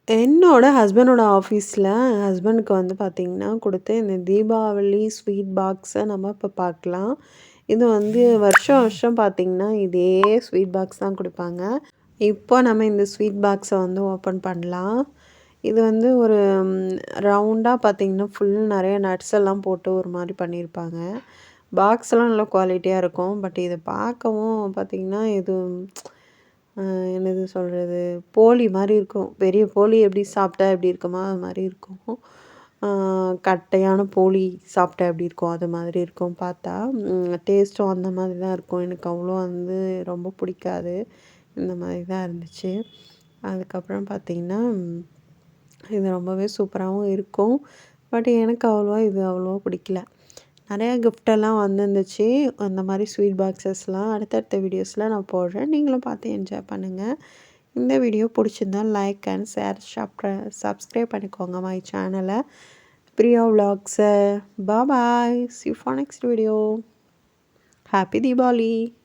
என்னோட ஹஸ்பண்டோட ஆஃபீஸில ஹஸ்பண்டுக்கு வந்து பார்த்திங்கன்னா, குடுத்த இந்த தீபாவளி ஸ்வீட் பாக்ஸ நம்ம இப்ப பார்க்கலாம். இது வந்து வருஷம் வருஷம் பார்த்திங்கன்னா, இதே ஸ்வீட் பாக்ஸ் தான் குடுப்பாங்க. இப்போ நம்ம இந்த ஸ்வீட் பாக்ஸ வந்து ஓப்பன் பண்ணலாம். இது வந்து ஒரு ரவுண்டா பார்த்திங்கன்னா, ஃபுல் நெறைய நட்ஸ் எல்லாம் போட்டு ஒரு மாரி பண்ணியிருப்பாங்க. பாக்ஸ்லாம் நல்லா குவாலிட்டியா இருக்கும். பட் இத பார்க்கவும் பார்த்திங்கன்னா, இது என்னது சொல்றது? போளி மாரி இருக்கும். பெரிய போளி எப்படி சாப்பிட்டா எப்படி இருக்குமோ, அது மாரி இருக்கும். ஆ கட்டையான போளி சாப்பிட்டா எப்படி இருக்கும், அது மாதிரி இருக்கும் பார்த்தா. டேஸ்ட்டும் அந்த மாதிரி தான் இருக்கும். எனக்கு அவ்வளோ வந்து ரொம்ப பிடிக்காது. இந்த மாதிரி தான் இருந்துச்சு. அதுக்கப்புறம் பார்த்தீங்கன்னா, இது ரொம்பவே சூப்பராவும் இருக்கும். பட் எனக்கு அவ்வளவா பிடிக்கல. நெறையா கிஃப்ட்டெல்லாம் வந்திருந்துச்சு. அந்த மாரி ஸ்வீட் பாக்ஸஸ்லாம் அடுத்தடுத்த வீடியோஸில் நான் போடுறேன். நீங்களும் பார்த்து என்ஜாய் பண்ணுங்கள். இந்த வீடியோ பிடிச்சிருந்தா லைக் அண்ட் ஷேர் சப்ஸ்கிரைப் பண்ணிக்கோங்க மை சேனலை. பிரியா விலாக்ஸை. பாய். See you for next video. Happy Diwali.